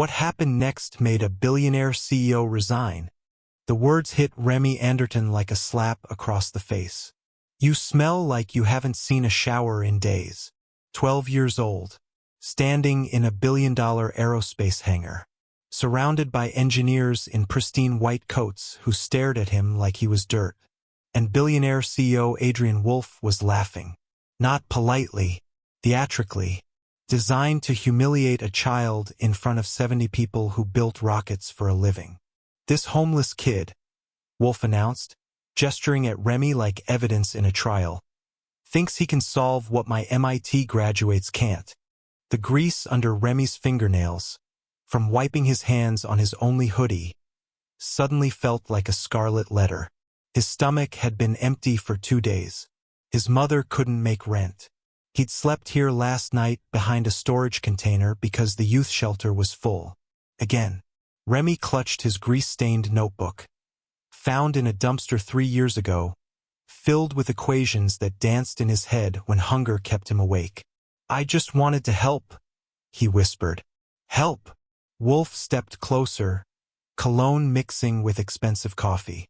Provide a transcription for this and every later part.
What happened next made a billionaire CEO resign. The words hit Remy Anderton like a slap across the face. You smell like you haven't seen a shower in days. 12 years old, standing in a billion-dollar aerospace hangar, surrounded by engineers in pristine white coats who stared at him like he was dirt. And billionaire CEO Adrian Wolf was laughing. Not politely, theatrically, designed to humiliate a child in front of 70 people who built rockets for a living. This homeless kid, Wolf announced, gesturing at Remy like evidence in a trial, thinks he can solve what my MIT graduates can't. The grease under Remy's fingernails, from wiping his hands on his only hoodie, suddenly felt like a scarlet letter. His stomach had been empty for 2 days. His mother couldn't make rent. He'd slept here last night behind a storage container because the youth shelter was full. Again, Remy clutched his grease-stained notebook, found in a dumpster 3 years ago, filled with equations that danced in his head when hunger kept him awake. I just wanted to help, he whispered. Help! Wolf stepped closer, cologne mixing with expensive coffee.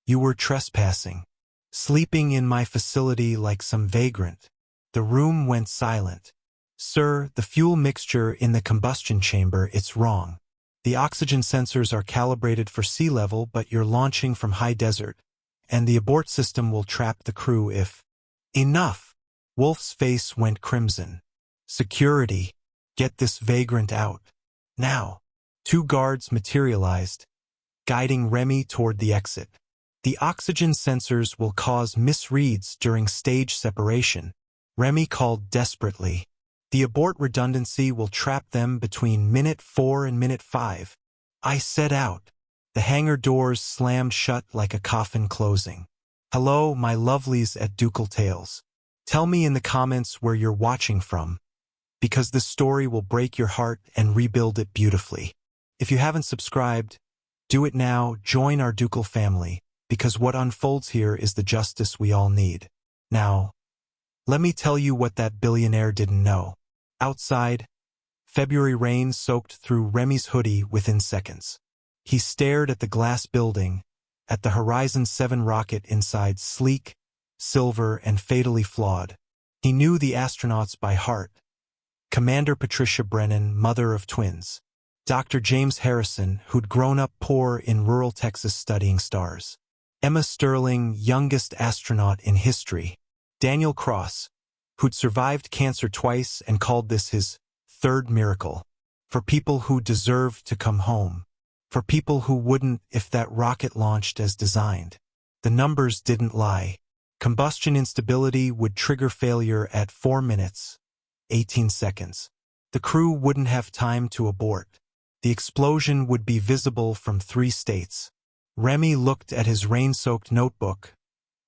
You were trespassing, sleeping in my facility like some vagrant. The room went silent. Sir, the fuel mixture in the combustion chamber, it's wrong. The oxygen sensors are calibrated for sea level, but you're launching from high desert, and the abort system will trap the crew if... Enough! Wolf's face went crimson. Security, get this vagrant out. Now. 2 guards materialized, guiding Remy toward the exit. The oxygen sensors will cause misreads during stage separation, Remy called desperately. The abort redundancy will trap them between minute 4 and minute 5. I set out. The hangar doors slammed shut like a coffin closing. Hello, my lovelies at Ducal Tales. Tell me in the comments where you're watching from, because this story will break your heart and rebuild it beautifully. If you haven't subscribed, do it now. Join our Ducal family, because what unfolds here is the justice we all need. Now, let me tell you what that billionaire didn't know. Outside, February rain soaked through Remy's hoodie within seconds. He stared at the glass building, at the Horizon 7 rocket inside, sleek, silver, and fatally flawed. He knew the astronauts by heart. Commander Patricia Brennan, mother of twins. Dr. James Harrison, who'd grown up poor in rural Texas studying stars. Emma Sterling, youngest astronaut in history. Daniel Cross, who'd survived cancer twice and called this his 3rd miracle. For people who deserved to come home. For people who wouldn't if that rocket launched as designed. The numbers didn't lie. Combustion instability would trigger failure at 4 minutes, 18 seconds. The crew wouldn't have time to abort. The explosion would be visible from 3 states. Remy looked at his rain-soaked notebook,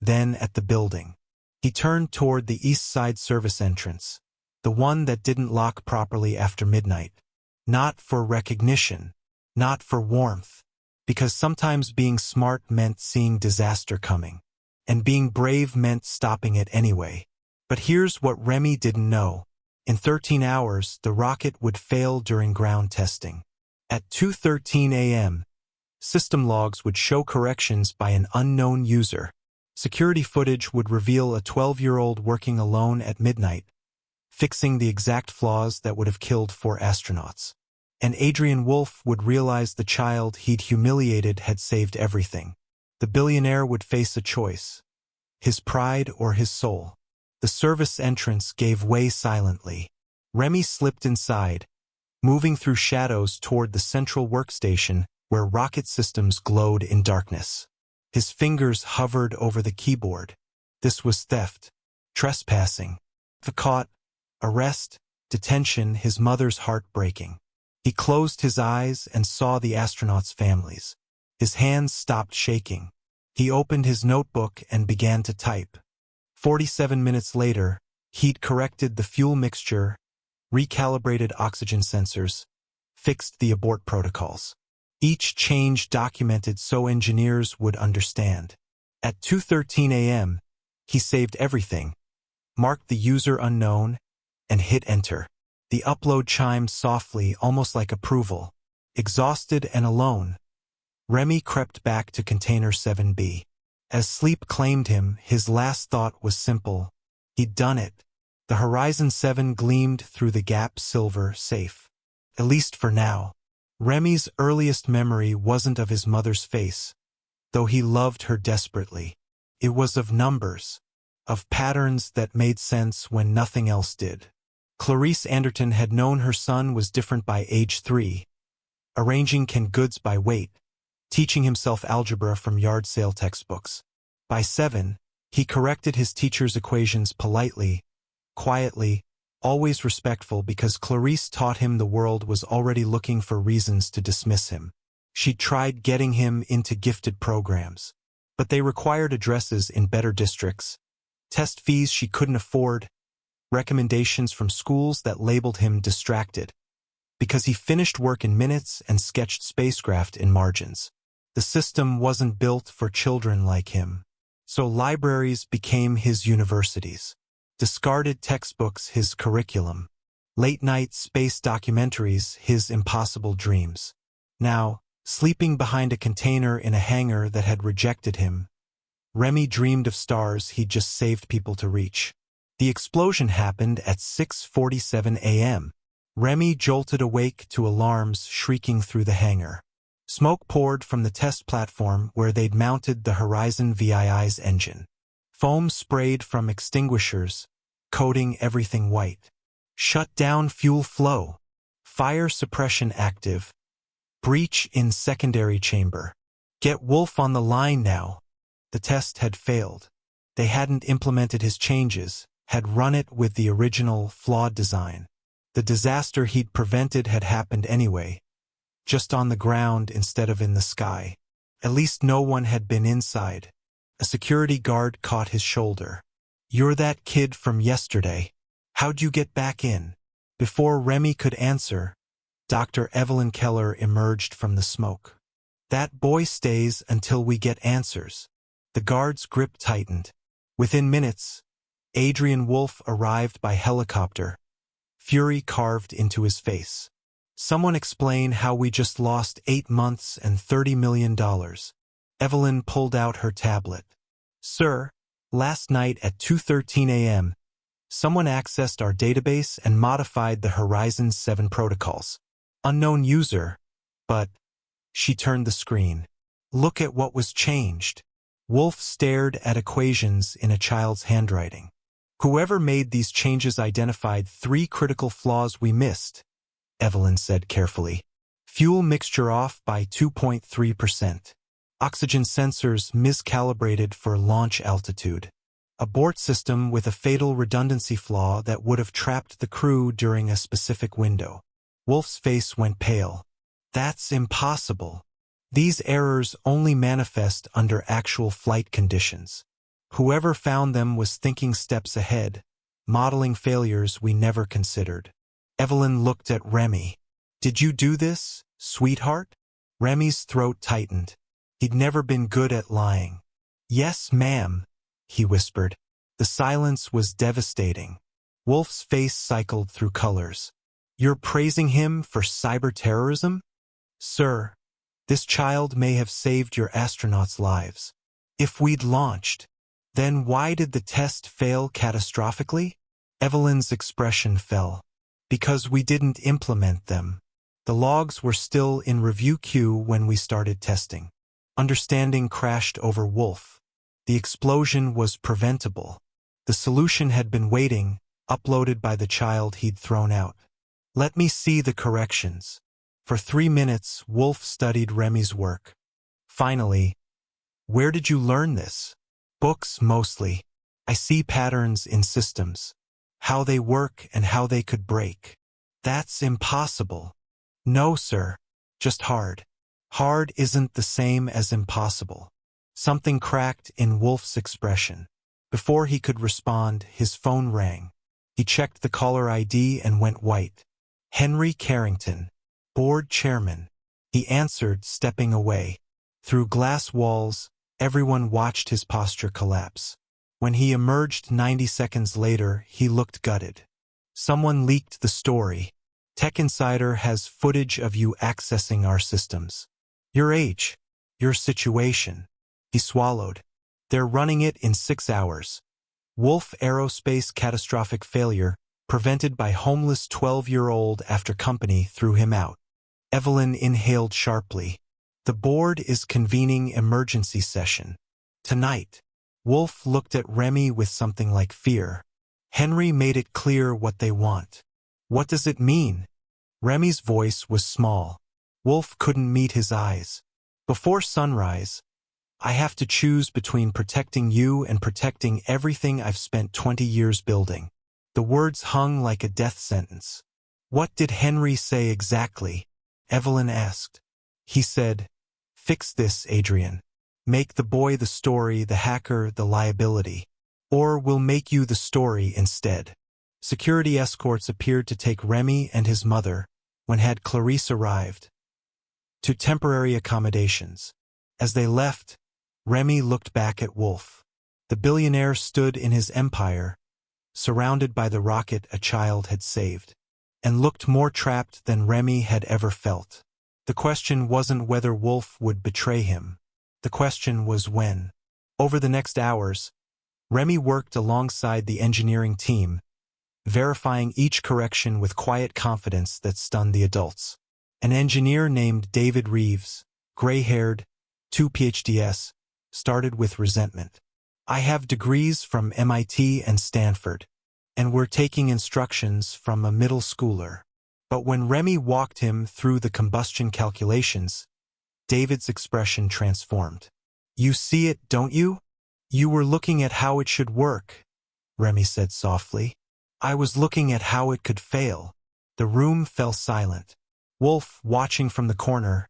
then at the building. He turned toward the east side service entrance, the one that didn't lock properly after midnight. Not for recognition, not for warmth, because sometimes being smart meant seeing disaster coming, and being brave meant stopping it anyway. But here's what Remy didn't know. In 13 hours, the rocket would fail during ground testing. At 2:13 a.m., system logs would show corrections by an unknown user. Security footage would reveal a 12-year-old working alone at midnight, fixing the exact flaws that would have killed 4 astronauts. And Adrian Wolf would realize the child he'd humiliated had saved everything. The billionaire would face a choice, his pride or his soul. The service entrance gave way silently. Remy slipped inside, moving through shadows toward the central workstation where rocket systems glowed in darkness. His fingers hovered over the keyboard. This was theft, trespassing. The caught, arrest, detention, his mother's heart breaking. He closed his eyes and saw the astronauts' families. His hands stopped shaking. He opened his notebook and began to type. 47 minutes later, he'd corrected the fuel mixture, recalibrated oxygen sensors, fixed the abort protocols. Each change documented so engineers would understand. At 2:13 a.m., he saved everything, marked the user unknown, and hit enter. The upload chimed softly, almost like approval. Exhausted and alone, Remy crept back to container 7B. As sleep claimed him, his last thought was simple. He'd done it. The Horizon 7 gleamed through the gap silver safe. At least for now. Remy's earliest memory wasn't of his mother's face, though he loved her desperately. It was of numbers, of patterns that made sense when nothing else did. Clarice Anderton had known her son was different by age 3, arranging canned goods by weight, teaching himself algebra from yard sale textbooks. By 7, he corrected his teacher's equations politely, quietly, always respectful because Clarice taught him the world was already looking for reasons to dismiss him. She tried getting him into gifted programs, but they required addresses in better districts, test fees she couldn't afford, recommendations from schools that labeled him distracted, because he finished work in minutes and sketched spacecraft in margins. The system wasn't built for children like him. So libraries became his universities. Discarded textbooks his curriculum. Late-night space documentaries his impossible dreams. Now, sleeping behind a container in a hangar that had rejected him, Remy dreamed of stars he'd just saved people to reach. The explosion happened at 6:47 a.m. Remy jolted awake to alarms shrieking through the hangar. Smoke poured from the test platform where they'd mounted the Horizon VII's engine. Foam sprayed from extinguishers, coating everything white. Shut down fuel flow. Fire suppression active. Breach in secondary chamber. Get Wolf on the line now. The test had failed. They hadn't implemented his changes, had run it with the original, flawed design. The disaster he'd prevented had happened anyway, just on the ground instead of in the sky. At least no one had been inside. A security guard caught his shoulder. "You're that kid from yesterday. How'd you get back in?" Before Remy could answer, Dr. Evelyn Keller emerged from the smoke. "That boy stays until we get answers." The guard's grip tightened. Within minutes, Adrian Wolf arrived by helicopter, fury carved into his face. "Someone explain how we just lost 8 months and $30 million. Evelyn pulled out her tablet. "Sir, last night at 2:13 a.m., someone accessed our database and modified the Horizon 7 protocols. Unknown user, but..." She turned the screen. "Look at what was changed." Wolf stared at equations in a child's handwriting. "Whoever made these changes identified 3 critical flaws we missed," Evelyn said carefully. "Fuel mixture off by 2.3%. Oxygen sensors miscalibrated for launch altitude. Abort system with a fatal redundancy flaw that would have trapped the crew during a specific window." Wolf's face went pale. "That's impossible. These errors only manifest under actual flight conditions. Whoever found them was thinking steps ahead, modeling failures we never considered." Evelyn looked at Remy. "Did you do this, sweetheart?" Remy's throat tightened. He'd never been good at lying. "Yes, ma'am," he whispered. The silence was devastating. Wolf's face cycled through colors. "You're praising him for cyber-terrorism?" "Sir, this child may have saved your astronauts' lives. If we'd launched, then why did the test fail catastrophically?" Evelyn's expression fell. "Because we didn't implement them. The logs were still in review queue when we started testing." Understanding crashed over Wolf. The explosion was preventable. The solution had been waiting, uploaded by the child he'd thrown out. "Let me see the corrections." For 3 minutes, Wolf studied Remy's work. Finally, "Where did you learn this?" "Books, mostly. I see patterns in systems. How they work and how they could break." "That's impossible." "No, sir. Just hard." "Hard isn't the same as impossible." Something cracked in Wolf's expression. Before he could respond, his phone rang. He checked the caller ID and went white. Henry Carrington, board chairman. He answered, stepping away. Through glass walls, everyone watched his posture collapse. When he emerged 90 seconds later, he looked gutted. Someone leaked the story. Tech Insider has footage of you accessing our systems. Your age. Your situation. He swallowed. They're running it in 6 hours. Wolf Aerospace catastrophic failure, prevented by homeless 12-year-old after company threw him out. Evelyn inhaled sharply. The board is convening emergency session. Tonight. Wolf looked at Remy with something like fear. Henry made it clear what they want. What does it mean? Remy's voice was small. Wolf couldn't meet his eyes. Before sunrise, I have to choose between protecting you and protecting everything I've spent 20 years building. The words hung like a death sentence. What did Henry say exactly? Evelyn asked. He said, fix this, Adrian. Make the boy the story, the hacker the liability. Or we'll make you the story instead. Security escorts appeared to take Remy and his mother, when had Clarice arrived, to temporary accommodations. As they left, Remy looked back at Wolf. The billionaire stood in his empire, surrounded by the rocket a child had saved, and looked more trapped than Remy had ever felt. The question wasn't whether Wolf would betray him. The question was when. Over the next hours, Remy worked alongside the engineering team, verifying each correction with quiet confidence that stunned the adults. An engineer named David Reeves, gray-haired, 2 PhDs, started with resentment. I have degrees from MIT and Stanford, and we're taking instructions from a middle schooler. But when Remy walked him through the combustion calculations, David's expression transformed. You see it, don't you? You were looking at how it should work, Remy said softly. I was looking at how it could fail. The room fell silent. Wolf, watching from the corner,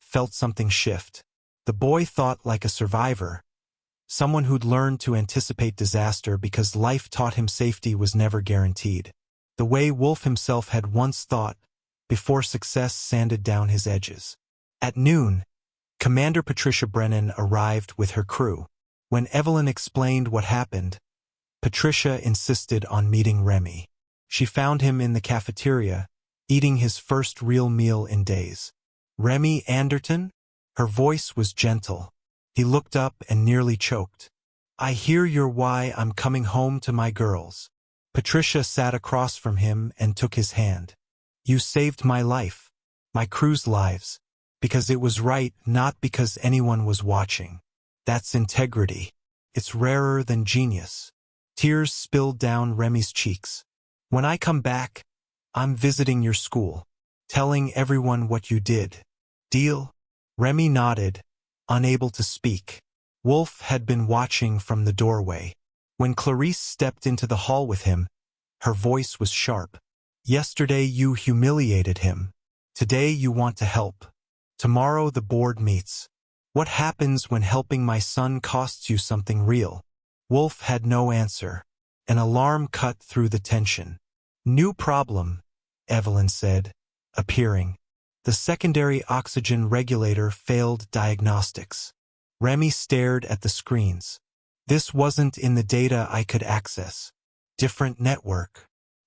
felt something shift. The boy thought like a survivor, someone who'd learned to anticipate disaster because life taught him safety was never guaranteed. The way Wolf himself had once thought, before success sanded down his edges. At noon, Commander Patricia Brennan arrived with her crew. When Evelyn explained what happened, Patricia insisted on meeting Remy. She found him in the cafeteria, eating his first real meal in days. Remy Anderton? Her voice was gentle. He looked up and nearly choked. I hear you're why I'm coming home to my girls. Patricia sat across from him and took his hand. You saved my life, my crew's lives, because it was right, not because anyone was watching. That's integrity. It's rarer than genius. Tears spilled down Remy's cheeks. When I come back, I'm visiting your school, telling everyone what you did. Deal? Remy nodded, unable to speak. Wolf had been watching from the doorway. When Clarice stepped into the hall with him, her voice was sharp. Yesterday you humiliated him. Today you want to help. Tomorrow the board meets. What happens when helping my son costs you something real? Wolf had no answer. An alarm cut through the tension. New problem, Evelyn said, appearing. The secondary oxygen regulator failed diagnostics. Remy stared at the screens. This wasn't in the data I could access. Different network.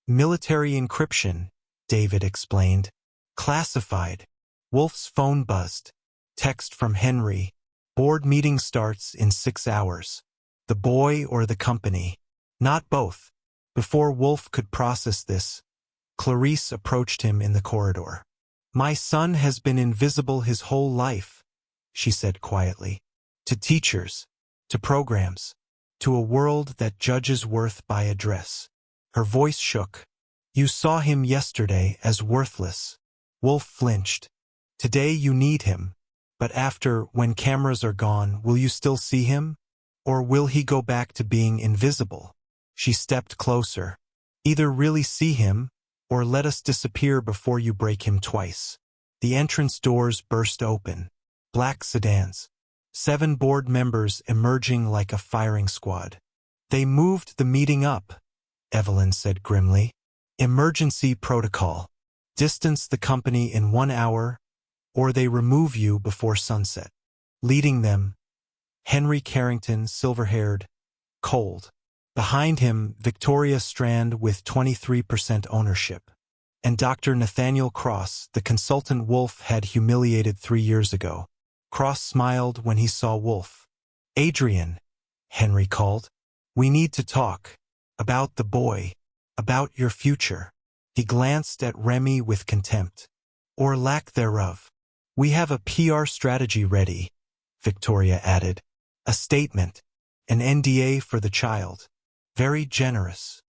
Military encryption, David explained. Classified. Wolf's phone buzzed. Text from Henry. Board meeting starts in 6 hours. The boy or the company? Not both. Before Wolf could process this, Clarice approached him in the corridor. My son has been invisible his whole life, she said quietly. To teachers, to programs, to a world that judges worth by address. Her voice shook. You saw him yesterday as worthless. Wolf flinched. Today you need him. But after, when cameras are gone, will you still see him? Or will he go back to being invisible? She stepped closer. Either really see him, or let us disappear before you break him twice. The entrance doors burst open. Black sedans. 7 board members emerging like a firing squad. They moved the meeting up, Evelyn said grimly. Emergency protocol. Distance the company in 1 hour, or they remove you before sunset. Leading them, Henry Carrington, silver-haired, cold. Behind him, Victoria Strand with 23% ownership. And Dr. Nathaniel Cross, the consultant Wolf had humiliated 3 years ago. Cross smiled when he saw Wolf. "Adrian," Henry called. "We need to talk. About the boy. About your future." He glanced at Remy with contempt. "Or lack thereof." "We have a PR strategy ready," Victoria added. "A statement. An NDA for the child. Very generous.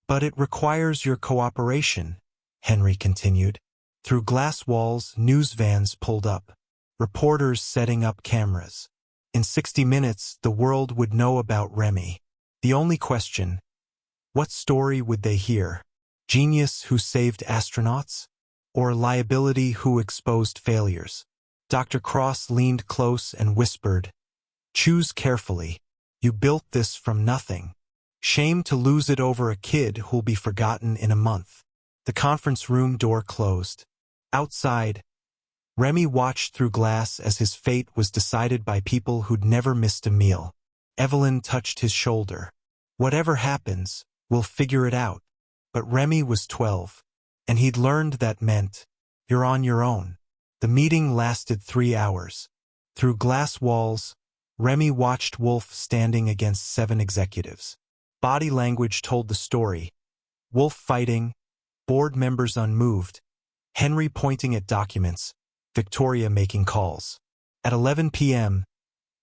But it requires your cooperation," Henry continued. Through glass walls, news vans pulled up. Reporters setting up cameras. In 60 minutes, the world would know about Remy. The only question: what story would they hear? Genius who saved astronauts? Or liability who exposed failures? Dr. Cross leaned close and whispered, "Choose carefully. You built this from nothing. Shame to lose it over a kid who'll be forgotten in a month." The conference room door closed. Outside, Remy watched through glass as his fate was decided by people who'd never missed a meal. Evelyn touched his shoulder. "Whatever happens, we'll figure it out." But Remy was 12, and he'd learned that meant, you're on your own. The meeting lasted 3 hours. Through glass walls, Remy watched Wolf standing against 7 executives. Body language told the story. Wolf fighting, board members unmoved, Henry pointing at documents, Victoria making calls. At 11 p.m.,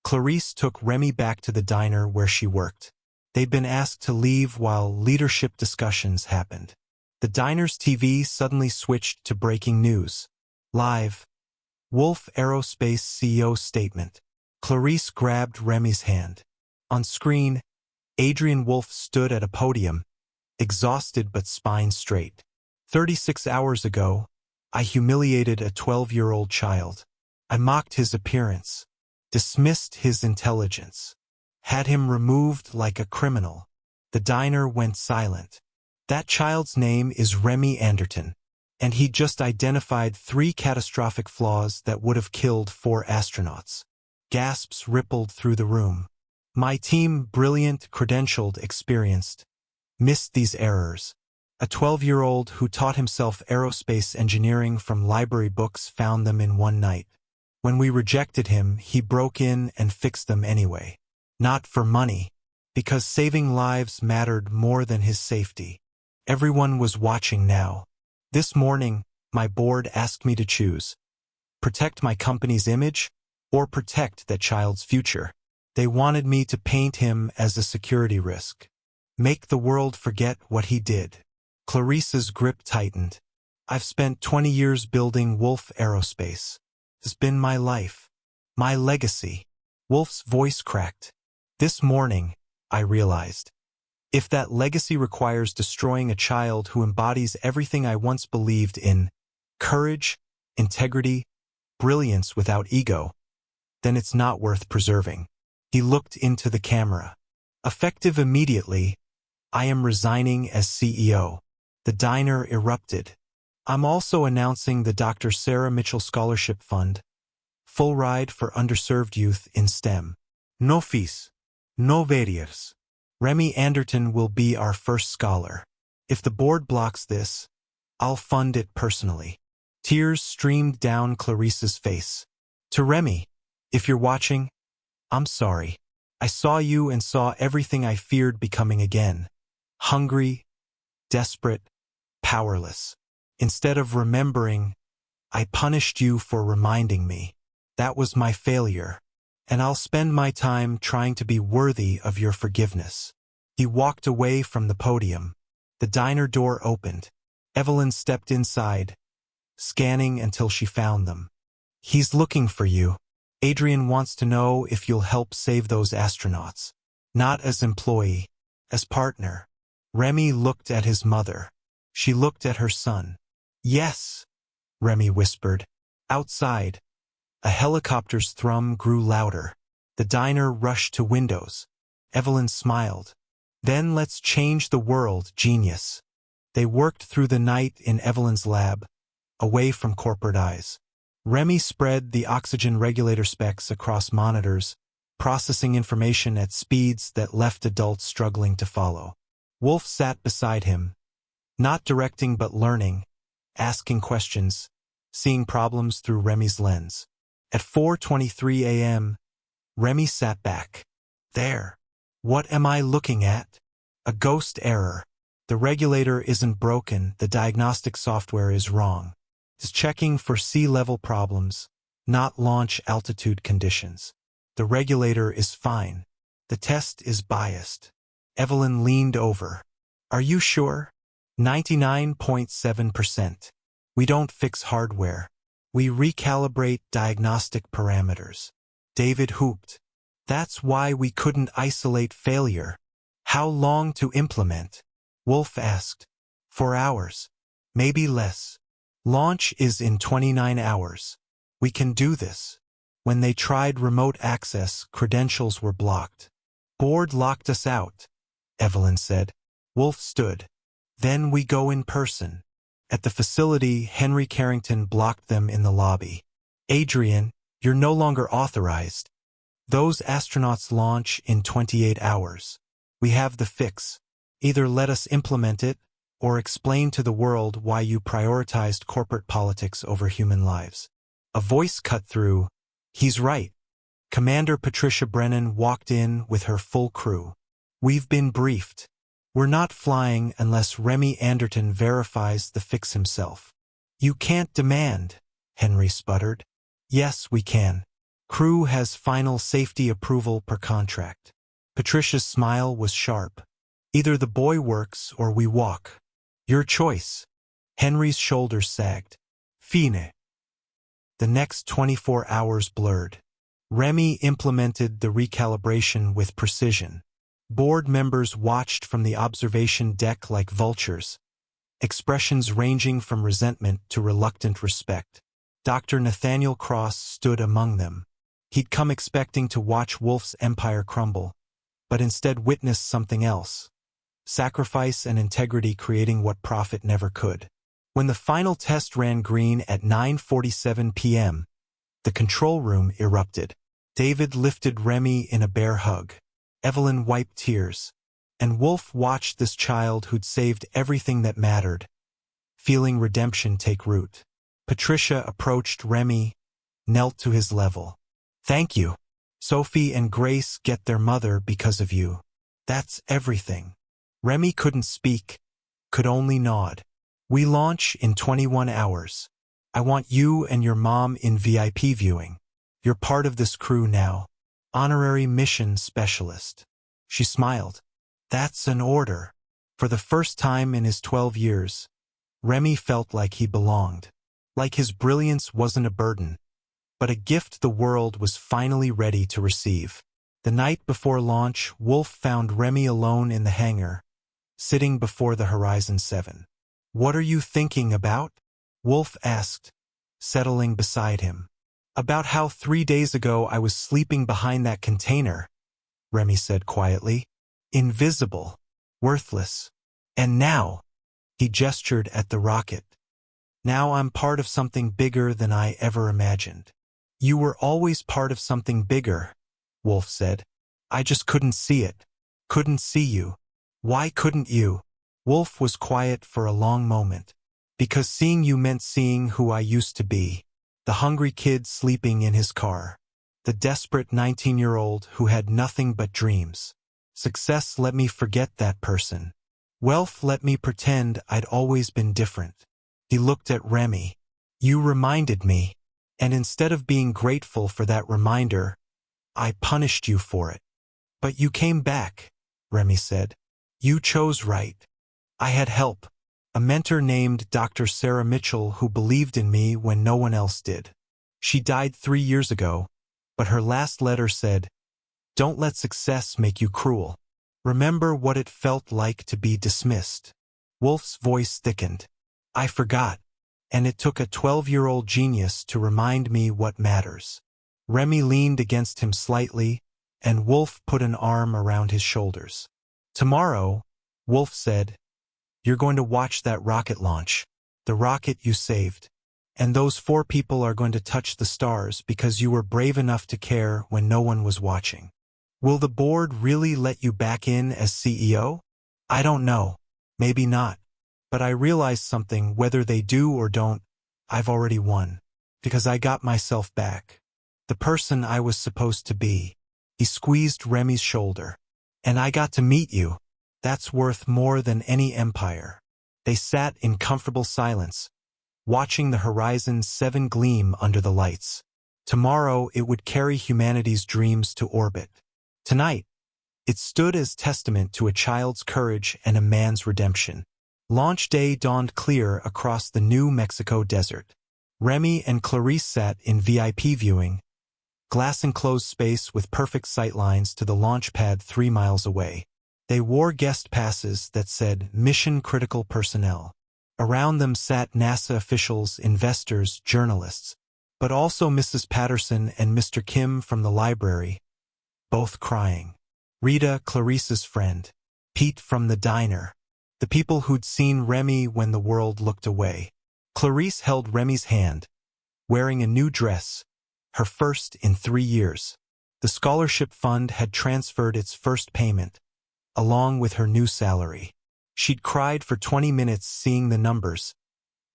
Clarice took Remy back to the diner where she worked. They'd been asked to leave while leadership discussions happened. The diner's TV suddenly switched to breaking news. Live. Wolf Aerospace CEO statement. Clarice grabbed Remy's hand. On screen, Adrian Wolf stood at a podium, exhausted but spine straight. 36 hours ago, I humiliated a 12-year-old child. I mocked his appearance, dismissed his intelligence, had him removed like a criminal. The diner went silent. That child's name is Remy Anderton, and he just identified 3 catastrophic flaws that would have killed 4 astronauts. Gasps rippled through the room. My team, brilliant, credentialed, experienced, missed these errors. A 12-year-old who taught himself aerospace engineering from library books found them in one night. When we rejected him, he broke in and fixed them anyway. Not for money, because saving lives mattered more than his safety. Everyone was watching now. This morning, my board asked me to choose. Protect my company's image, or protect that child's future. They wanted me to paint him as a security risk. Make the world forget what he did. Clarice's grip tightened. I've spent 20 years building Wolf Aerospace. It's been my life. My legacy. Wolf's voice cracked. This morning, I realized. If that legacy requires destroying a child who embodies everything I once believed in, courage, integrity, brilliance without ego, then it's not worth preserving. He looked into the camera. Effective immediately, I am resigning as CEO. The diner erupted. I'm also announcing the Dr. Sarah Mitchell Scholarship Fund. Full ride for underserved youth in STEM. No fees. No barriers. Remy Anderton will be our first scholar. If the board blocks this, I'll fund it personally. Tears streamed down Clarice's face. To Remy, if you're watching, I'm sorry. I saw you and saw everything I feared becoming again. Hungry, desperate, powerless. Instead of remembering, I punished you for reminding me. That was my failure, and I'll spend my time trying to be worthy of your forgiveness. He walked away from the podium. The diner door opened. Evelyn stepped inside, scanning until she found them. He's looking for you. Adrian wants to know if you'll help save those astronauts. Not as employee, as partner. Remy looked at his mother. She looked at her son. Yes, Remy whispered. Outside, a helicopter's thrum grew louder. The diner rushed to windows. Evelyn smiled. Then let's change the world, genius. They worked through the night in Evelyn's lab, away from corporate eyes. Remy spread the oxygen regulator specs across monitors, processing information at speeds that left adults struggling to follow. Wolf sat beside him, not directing but learning, asking questions, seeing problems through Remy's lens. At 4:23 a.m., Remy sat back. There. What am I looking at? A ghost error. The regulator isn't broken, the diagnostic software is wrong. It's checking for sea-level problems, not launch altitude conditions. The regulator is fine. The test is biased. Evelyn leaned over. Are you sure? 99.7%. We don't fix hardware. We recalibrate diagnostic parameters. David whooped. That's why we couldn't isolate failure. How long to implement? Wolf asked. 4 hours. Maybe less. Launch is in 29 hours. We can do this. When they tried remote access, credentials were blocked. Board locked us out, Evelyn said. Wolf stood. Then we go in person. At the facility, Henry Carrington blocked them in the lobby. Adrian, you're no longer authorized. Those astronauts launch in 28 hours. We have the fix. Either let us implement it, or explain to the world why you prioritized corporate politics over human lives. A voice cut through. He's right. Commander Patricia Brennan walked in with her full crew. We've been briefed. We're not flying unless Remy Anderton verifies the fix himself. You can't demand, Henry sputtered. Yes, we can. Crew has final safety approval per contract. Patricia's smile was sharp. Either the boy works or we walk. Your choice. Henry's shoulders sagged. Fine. The next 24 hours blurred. Remy implemented the recalibration with precision. Board members watched from the observation deck like vultures, expressions ranging from resentment to reluctant respect. Dr. Nathaniel Cross stood among them. He'd come expecting to watch Wolf's empire crumble, but instead witnessed something else. Sacrifice and integrity creating what profit never could. When the final test ran green at 9:47 p.m., the control room erupted. David lifted Remy in a bear hug. Evelyn wiped tears, and Wolf watched this child who'd saved everything that mattered, feeling redemption take root. Patricia approached Remy, knelt to his level. Thank you. Sophie and Grace get their mother because of you. That's everything. Remy couldn't speak, could only nod. We launch in 21 hours. I want you and your mom in VIP viewing. You're part of this crew now. Honorary mission specialist. She smiled. That's an order. For the first time in his 12 years, Remy felt like he belonged. Like his brilliance wasn't a burden, but a gift the world was finally ready to receive. The night before launch, Wolf found Remy alone in the hangar, sitting before the Horizon 7. What are you thinking about? Wolf asked, settling beside him. About how 3 days ago I was sleeping behind that container, Remy said quietly. Invisible. Worthless. And now, he gestured at the rocket. Now I'm part of something bigger than I ever imagined. You were always part of something bigger, Wolf said. I just couldn't see it. Couldn't see you. Why couldn't you? Wolf was quiet for a long moment. Because seeing you meant seeing who I used to be. The hungry kid sleeping in his car. The desperate 19-year-old who had nothing but dreams. Success let me forget that person. Wealth let me pretend I'd always been different. He looked at Remy. You reminded me. And instead of being grateful for that reminder, I punished you for it. But you came back, Remy said. You chose right. I had help. A mentor named Dr. Sarah Mitchell who believed in me when no one else did. She died 3 years ago, but her last letter said, Don't let success make you cruel. Remember what it felt like to be dismissed. Wolf's voice thickened. I forgot, and it took a 12-year-old genius to remind me what matters. Remy leaned against him slightly, and Wolf put an arm around his shoulders. Tomorrow, Wolf said, you're going to watch that rocket launch, the rocket you saved. And those 4 people are going to touch the stars because you were brave enough to care when no one was watching. Will the board really let you back in as CEO? I don't know. Maybe not. But I realize something, whether they do or don't, I've already won. Because I got myself back. The person I was supposed to be. He squeezed Remy's shoulder. And I got to meet you. That's worth more than any empire. They sat in comfortable silence, watching the Horizon 7 gleam under the lights. Tomorrow it would carry humanity's dreams to orbit. Tonight, it stood as testament to a child's courage and a man's redemption. Launch day dawned clear across the New Mexico desert. Remy and Clarice sat in VIP viewing, glass-enclosed space with perfect sightlines to the launch pad 3 miles away. They wore guest passes that said Mission Critical Personnel. Around them sat NASA officials, investors, journalists, but also Mrs. Patterson and Mr. Kim from the library, both crying. Rita, Clarice's friend. Pete from the diner. The people who'd seen Remy when the world looked away. Clarice held Remy's hand, wearing a new dress, her first in 3 years. The scholarship fund had transferred its first payment, along with her new salary. She'd cried for 20 minutes seeing the numbers,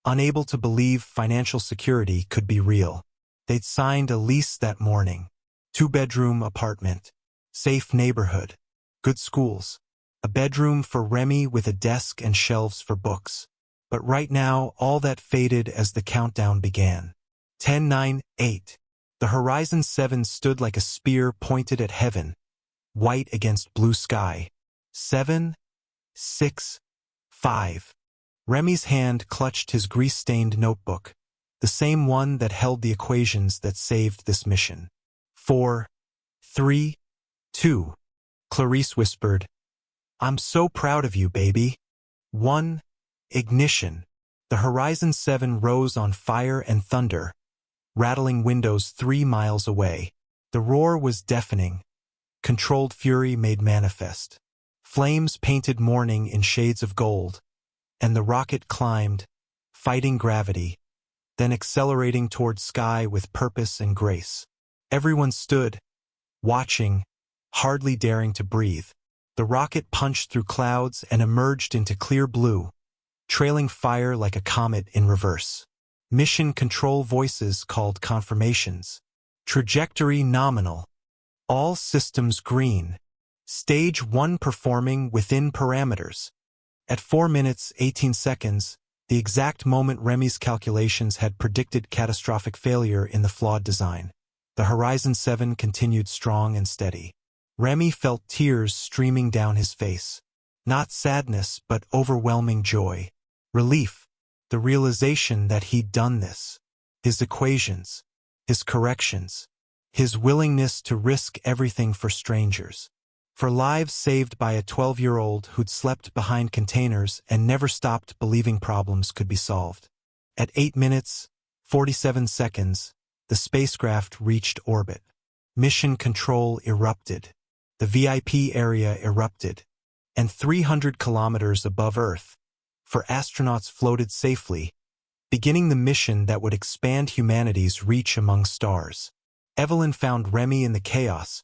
unable to believe financial security could be real. They'd signed a lease that morning. 2-bedroom apartment, safe neighborhood, good schools, a bedroom for Remy with a desk and shelves for books. But right now, all that faded as the countdown began. 10, 9, 8. The Horizon 7 stood like a spear pointed at heaven, white against blue sky. 7, 6, 5. Remy's hand clutched his grease-stained notebook, the same one that held the equations that saved this mission. 4, 3, 2. Clarice whispered, "I'm so proud of you, baby." 1. Ignition. The Horizon 7 rose on fire and thunder, rattling windows 3 miles away. The roar was deafening, controlled fury made manifest. Flames painted morning in shades of gold, and the rocket climbed, fighting gravity, then accelerating toward sky with purpose and grace. Everyone stood, watching, hardly daring to breathe. The rocket punched through clouds and emerged into clear blue, trailing fire like a comet in reverse. Mission control voices called confirmations. Trajectory nominal. All systems green. Stage 1 performing within parameters. At 4 minutes, 18 seconds, the exact moment Remy's calculations had predicted catastrophic failure in the flawed design, the Horizon 7 continued strong and steady. Remy felt tears streaming down his face. Not sadness, but overwhelming joy. Relief. The realization that he'd done this. His equations. His corrections. His willingness to risk everything for strangers. For lives saved by a 12-year-old who'd slept behind containers and never stopped believing problems could be solved. At 8 minutes, 47 seconds, the spacecraft reached orbit. Mission control erupted. The VIP area erupted. And 300 kilometers above Earth, for astronauts floated safely, beginning the mission that would expand humanity's reach among stars. Evelyn found Remy in the chaos,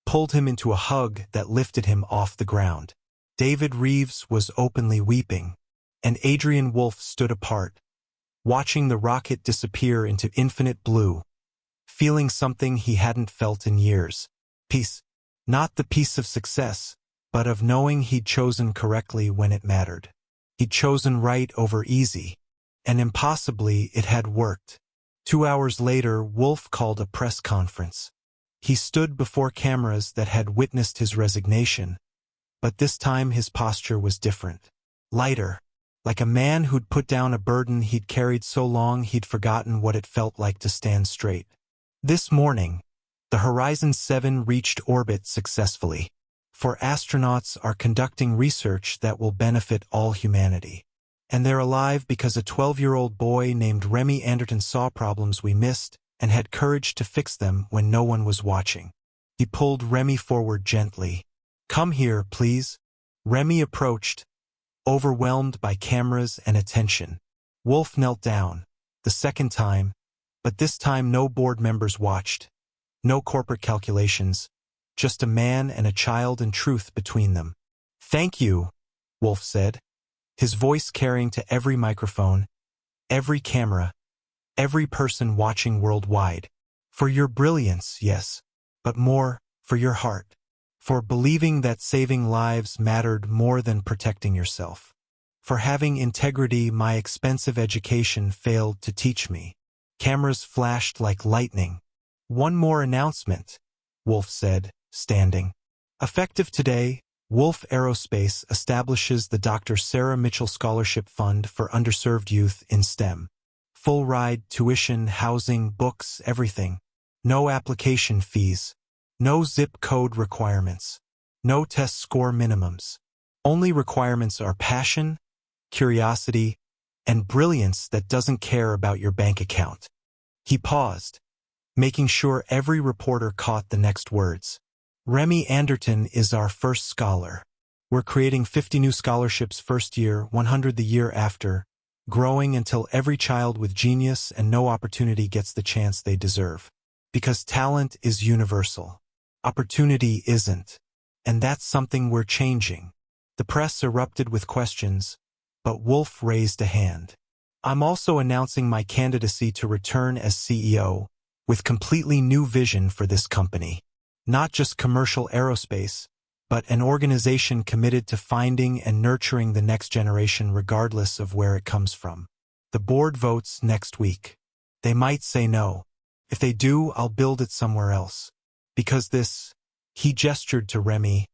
pulled him into a hug that lifted him off the ground. David Reeves was openly weeping, and Adrian Wolfe stood apart, watching the rocket disappear into infinite blue, feeling something he hadn't felt in years. Peace. Not the peace of success, but of knowing he'd chosen correctly when it mattered. He'd chosen right over easy, and impossibly it had worked. 2 hours later, Wolfe called a press conference. He stood before cameras that had witnessed his resignation, but this time his posture was different. Lighter, like a man who'd put down a burden he'd carried so long he'd forgotten what it felt like to stand straight. This morning, the Horizon 7 reached orbit successfully. 4 astronauts are conducting research that will benefit all humanity. And they're alive because a 12-year-old boy named Remy Anderton saw problems we missed and had courage to fix them when no one was watching. He pulled Remy forward gently. "Come here, please." Remy approached, overwhelmed by cameras and attention. Wolfe knelt down, the second time, but this time no board members watched. No corporate calculations, just a man and a child and truth between them. "Thank you," Wolfe said. his voice carrying to every microphone, every camera, every person watching worldwide. For your brilliance, yes, but more, for your heart. For believing that saving lives mattered more than protecting yourself. For having integrity my expensive education failed to teach me. Cameras flashed like lightning. One more announcement, Wolf said, standing. Effective today, Wolf Aerospace establishes the Dr. Sarah Mitchell Scholarship Fund for underserved youth in STEM. Full ride, tuition, housing, books, everything. No application fees. No zip code requirements. No test score minimums. Only requirements are passion, curiosity, and brilliance that doesn't care about your bank account. He paused, making sure every reporter caught the next words. Remy Anderton is our first scholar. We're creating 50 new scholarships first year, 100 the year after, growing until every child with genius and no opportunity gets the chance they deserve. Because talent is universal. Opportunity isn't. And that's something we're changing. The press erupted with questions, but Wolf raised a hand. I'm also announcing my candidacy to return as CEO, with completely new vision for this company. Not just commercial aerospace, but an organization committed to finding and nurturing the next generation regardless of where it comes from. The board votes next week. They might say no. If they do, I'll build it somewhere else. Because this, he gestured to Remy,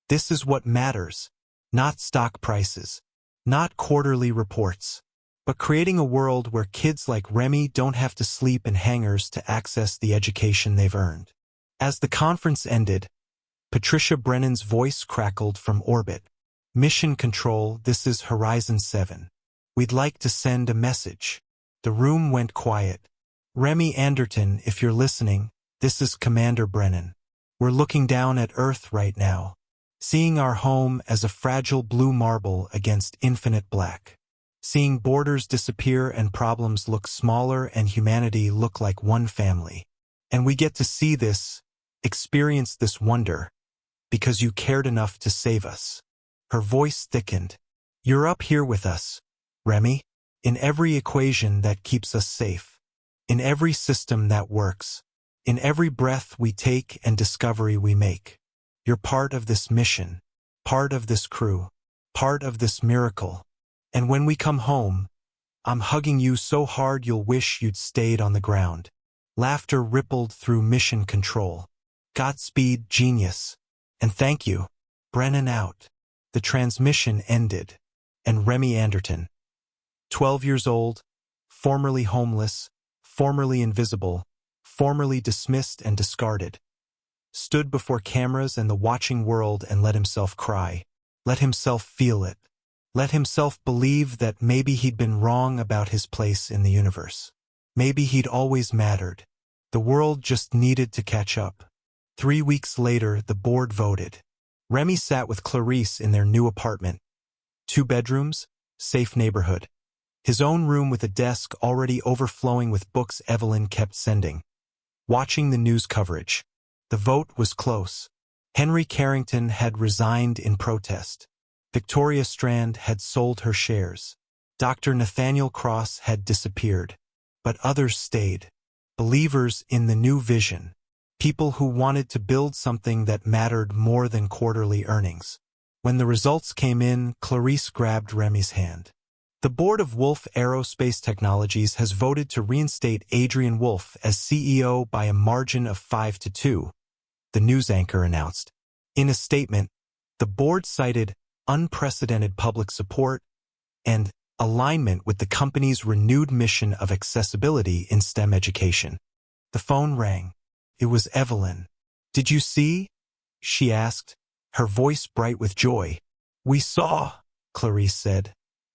this is what matters. Not stock prices. Not quarterly reports. But creating a world where kids like Remy don't have to sleep in hangars to access the education they've earned. As the conference ended, Patricia Brennan's voice crackled from orbit. Mission Control, this is Horizon 7. We'd like to send a message. The room went quiet. Remy Anderton, if you're listening, this is Commander Brennan. We're looking down at Earth right now, seeing our home as a fragile blue marble against infinite black. Seeing borders disappear and problems look smaller and humanity look like one family. And we get to see this, experience this wonder, because you cared enough to save us. Her voice thickened. You're up here with us, Remy, in every equation that keeps us safe, in every system that works, in every breath we take and discovery we make. You're part of this mission, part of this crew, part of this miracle. And when we come home, I'm hugging you so hard you'll wish you'd stayed on the ground. Laughter rippled through Mission Control. Godspeed, genius. And thank you. Brennan out. The transmission ended. And Remy Anderton, 12 years old, formerly homeless, formerly invisible, formerly dismissed and discarded, stood before cameras and the watching world and let himself cry. Let himself feel it. Let himself believe that maybe he'd been wrong about his place in the universe. Maybe he'd always mattered. The world just needed to catch up. 3 weeks later, the board voted. Remy sat with Clarice in their new apartment. 2 bedrooms, safe neighborhood. His own room with a desk already overflowing with books Evelyn kept sending. Watching the news coverage. The vote was close. Henry Carrington had resigned in protest. Victoria Strand had sold her shares. Dr. Nathaniel Cross had disappeared. But others stayed. Believers in the new vision. People who wanted to build something that mattered more than quarterly earnings. When the results came in, Clarice grabbed Remy's hand. The board of Wolf Aerospace Technologies has voted to reinstate Adrian Wolf as CEO by a margin of 5-2, the news anchor announced. In a statement, the board cited unprecedented public support and alignment with the company's renewed mission of accessibility in STEM education. The phone rang. It was Evelyn. Did you see? She asked, her voice bright with joy. We saw, Clarice said,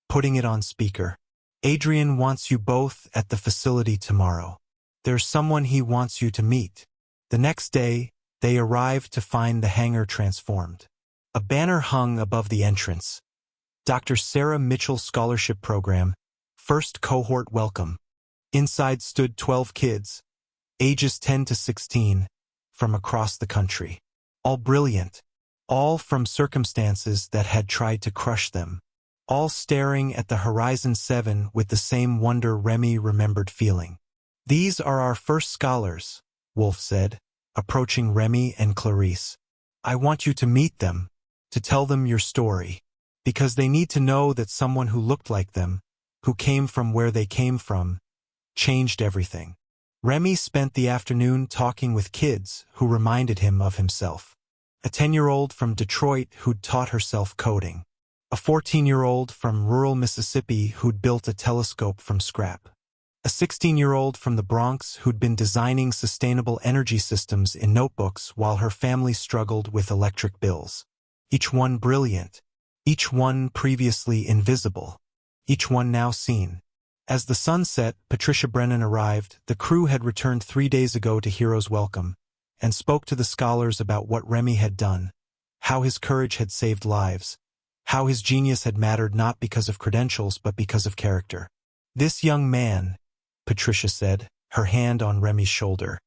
putting it on speaker. Adrian wants you both at the facility tomorrow. There's someone he wants you to meet. The next day, they arrived to find the hangar transformed. A banner hung above the entrance. Dr. Sarah Mitchell Scholarship Program, First Cohort Welcome. Inside stood 12 kids, ages 10 to 16, from across the country. All brilliant, all from circumstances that had tried to crush them, all staring at the Horizon 7 with the same wonder Remy remembered feeling. "These are our first scholars," Wolf said, approaching Remy and Clarice. "I want you to meet them, to tell them your story, because they need to know that someone who looked like them, who came from where they came from, changed everything." Remy spent the afternoon talking with kids who reminded him of himself. A 10-year-old from Detroit who'd taught herself coding. A 14-year-old from rural Mississippi who'd built a telescope from scrap. A 16-year-old from the Bronx who'd been designing sustainable energy systems in notebooks while her family struggled with electric bills. Each one brilliant. Each one previously invisible. Each one now seen. As the sun set, Patricia Brennan arrived. The crew had returned 3 days ago to Hero's Welcome, and spoke to the scholars about what Remy had done, how his courage had saved lives, how his genius had mattered not because of credentials but because of character. "This young man," Patricia said, her hand on Remy's shoulder,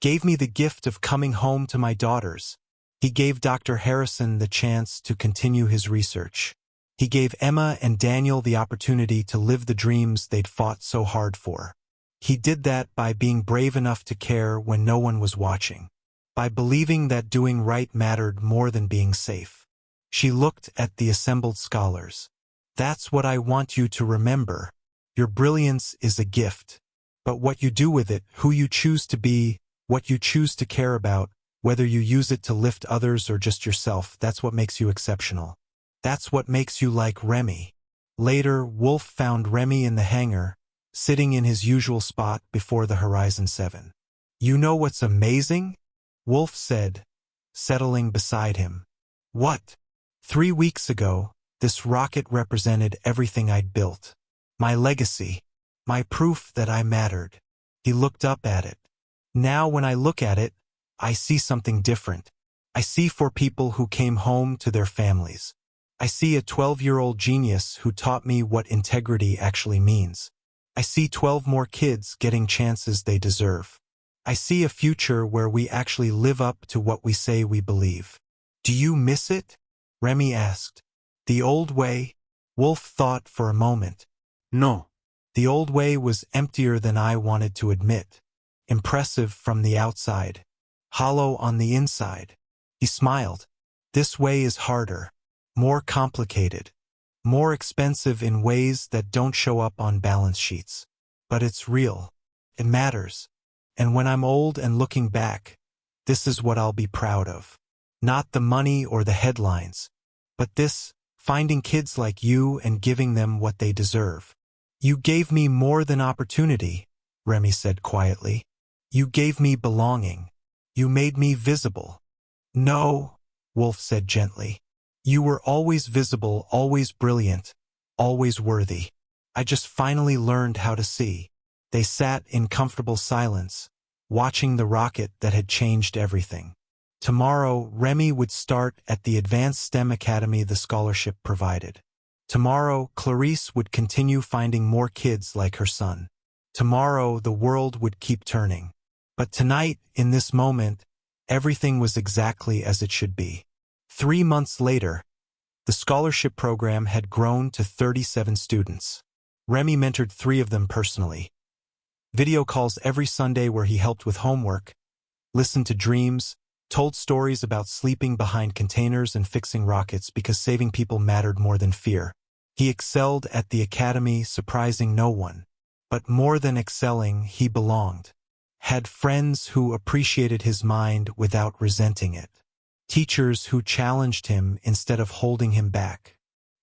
"gave me the gift of coming home to my daughters. He gave Dr. Harrison the chance to continue his research. He gave Emma and Daniel the opportunity to live the dreams they'd fought so hard for. He did that by being brave enough to care when no one was watching, by believing that doing right mattered more than being safe." She looked at the assembled scholars. "That's what I want you to remember. Your brilliance is a gift. But what you do with it, who you choose to be, what you choose to care about, whether you use it to lift others or just yourself, that's what makes you exceptional. That's what makes you like Remy." Later, Wolf found Remy in the hangar, sitting in his usual spot before the Horizon 7. "You know what's amazing?" Wolf said, settling beside him. "What?" 3 weeks ago, this rocket represented everything I'd built. My legacy. My proof that I mattered." He looked up at it. "Now when I look at it, I see something different. I see 4 people who came home to their families. I see a 12-year-old genius who taught me what integrity actually means. I see 12 more kids getting chances they deserve. I see a future where we actually live up to what we say we believe." "Do you miss it?" Remy asked. "The old way?" Wolf thought for a moment. "No. The old way was emptier than I wanted to admit. Impressive from the outside. Hollow on the inside." He smiled. "This way is harder. More complicated. More expensive in ways that don't show up on balance sheets. But it's real. It matters. And when I'm old and looking back, this is what I'll be proud of. Not the money or the headlines, but this, finding kids like you and giving them what they deserve." "You gave me more than opportunity," Remy said quietly. "You gave me belonging. You made me visible." "No," Wolf said gently. "You were always visible, always brilliant, always worthy. I just finally learned how to see." They sat in comfortable silence, watching the rocket that had changed everything. Tomorrow, Remy would start at the Advanced STEM Academy the scholarship provided. Tomorrow, Clarice would continue finding more kids like her son. Tomorrow, the world would keep turning. But tonight, in this moment, everything was exactly as it should be. 3 months later, the scholarship program had grown to 37 students. Remy mentored 3 of them personally. Video calls every Sunday where he helped with homework, listened to dreams, told stories about sleeping behind containers and fixing rockets because saving people mattered more than fear. He excelled at the academy, surprising no one. But more than excelling, he belonged. Had friends who appreciated his mind without resenting it. Teachers who challenged him instead of holding him back.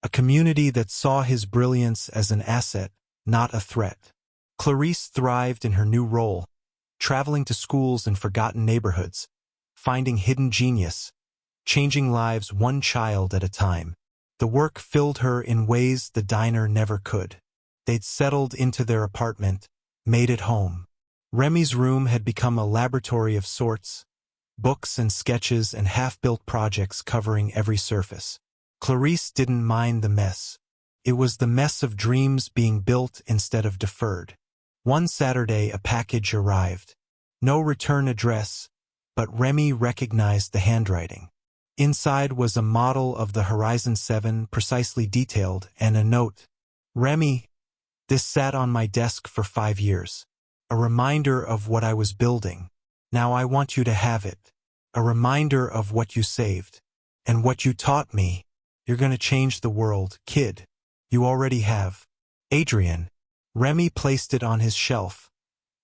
A community that saw his brilliance as an asset, not a threat. Clarice thrived in her new role, traveling to schools in forgotten neighborhoods, finding hidden genius, changing lives one child at a time. The work filled her in ways the diner never could. They'd settled into their apartment, made it home. Remy's room had become a laboratory of sorts, books and sketches and half-built projects covering every surface. Clarice didn't mind the mess. It was the mess of dreams being built instead of deferred. One Saturday, a package arrived. No return address, but Remy recognized the handwriting. Inside was a model of the Horizon 7 precisely detailed and a note. Remy, this sat on my desk for 5 years. A reminder of what I was building. Now I want you to have it. A reminder of what you saved. And what you taught me. You're gonna change the world, kid. You already have. Adrian. Remy placed it on his shelf,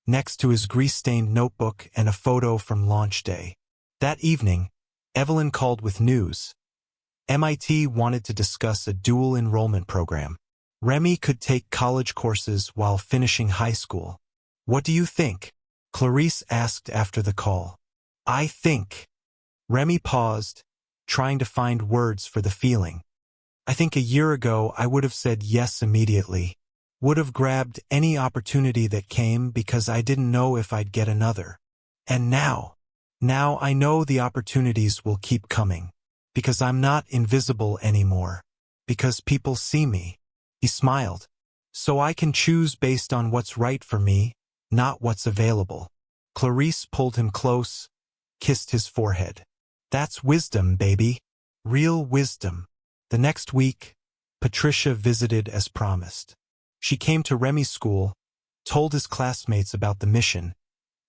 next to his grease-stained notebook and a photo from launch day. That evening, Evelyn called with news. MIT wanted to discuss a dual enrollment program. Remy could take college courses while finishing high school. What do you think? Clarice asked after the call. I think. Remy paused, trying to find words for the feeling. I think a year ago I would have said yes immediately. Would have grabbed any opportunity that came because I didn't know if I'd get another. And now I know the opportunities will keep coming. Because I'm not invisible anymore. Because people see me. He smiled. So I can choose based on what's right for me, not what's available. Clarice pulled him close, kissed his forehead. That's wisdom, baby. Real wisdom. The next week, Patricia visited as promised. She came to Remy's school, told his classmates about the mission,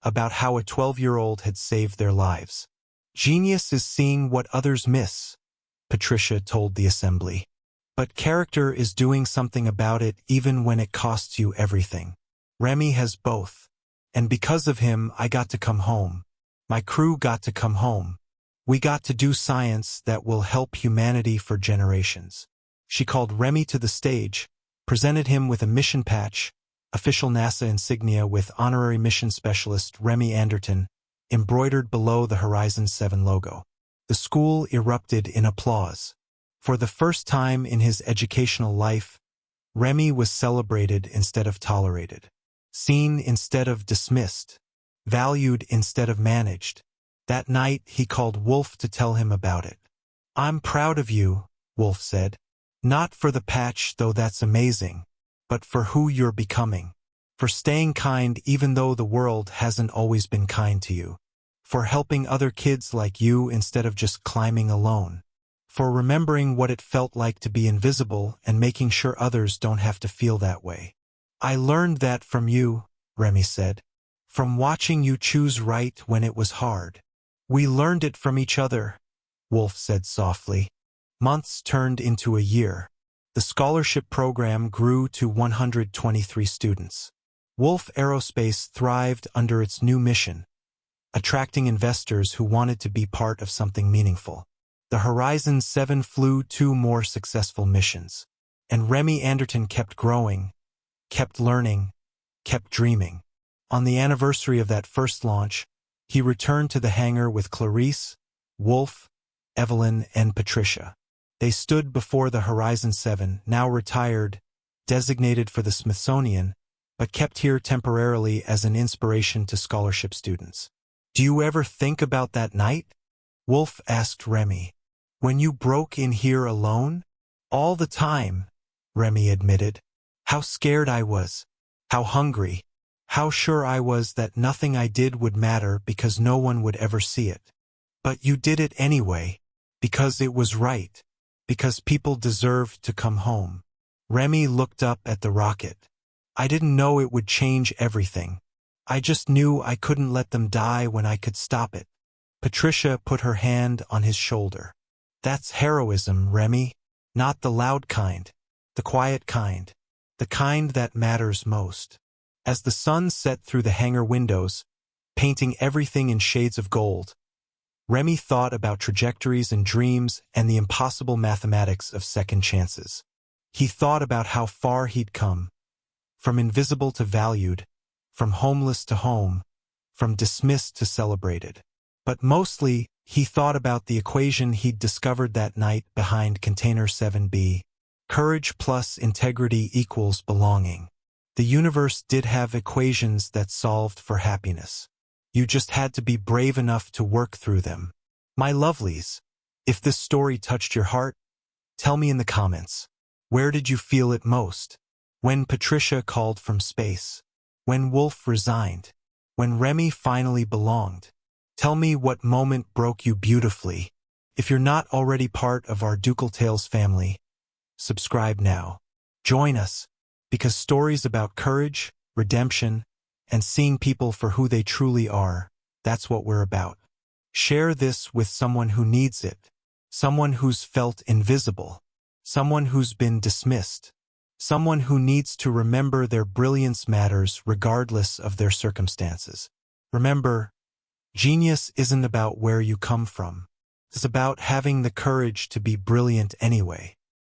about how a 12-year-old had saved their lives. Genius is seeing what others miss, Patricia told the assembly. But character is doing something about it even when it costs you everything. Remy has both. And because of him, I got to come home. My crew got to come home. We got to do science that will help humanity for generations. She called Remy to the stage, presented him with a mission patch, official NASA insignia with honorary mission specialist Remy Anderton, embroidered below the Horizon 7 logo. The school erupted in applause. For the first time in his educational life, Remy was celebrated instead of tolerated, seen instead of dismissed, valued instead of managed. That night, he called Wolf to tell him about it. I'm proud of you, Wolf said. Not for the patch, though that's amazing, but for who you're becoming. For staying kind even though the world hasn't always been kind to you. For helping other kids like you instead of just climbing alone. For remembering what it felt like to be invisible and making sure others don't have to feel that way. I learned that from you, Remy said. From watching you choose right when it was hard. We learned it from each other, Wolf said softly. Months turned into a year. The scholarship program grew to 123 students. Wolf Aerospace thrived under its new mission, attracting investors who wanted to be part of something meaningful. The Horizon 7 flew 2 more successful missions. And Remy Anderton kept growing, kept learning, kept dreaming. On the anniversary of that first launch, he returned to the hangar with Clarice, Wolf, Evelyn, and Patricia. They stood before the Horizon 7, now retired, designated for the Smithsonian, but kept here temporarily as an inspiration to scholarship students. Do you ever think about that night? Wolf asked Remy. When you broke in here alone? All the time, Remy admitted. How scared I was. How hungry. How sure I was that nothing I did would matter because no one would ever see it. But you did it anyway. Because it was right. Because people deserved to come home. Remy looked up at the rocket. I didn't know it would change everything. I just knew I couldn't let them die when I could stop it. Patricia put her hand on his shoulder. That's heroism, Remy. Not the loud kind. The quiet kind. The kind that matters most. As the sun set through the hangar windows, painting everything in shades of gold, Remy thought about trajectories and dreams and the impossible mathematics of second chances. He thought about how far he'd come. From invisible to valued, from homeless to home, from dismissed to celebrated. But mostly, he thought about the equation he'd discovered that night behind Container 7B. Courage plus integrity equals belonging. The universe did have equations that solved for happiness. You just had to be brave enough to work through them. My lovelies, if this story touched your heart, tell me in the comments. Where did you feel it most? When Patricia called from space? When Wolf resigned? When Remy finally belonged? Tell me what moment broke you beautifully. If you're not already part of our Ducal Tales family, subscribe now. Join us, because stories about courage, redemption, and seeing people for who they truly are, that's what we're about. Share this with someone who needs it, someone who's felt invisible, someone who's been dismissed, someone who needs to remember their brilliance matters regardless of their circumstances. Remember, genius isn't about where you come from. It's about having the courage to be brilliant anyway.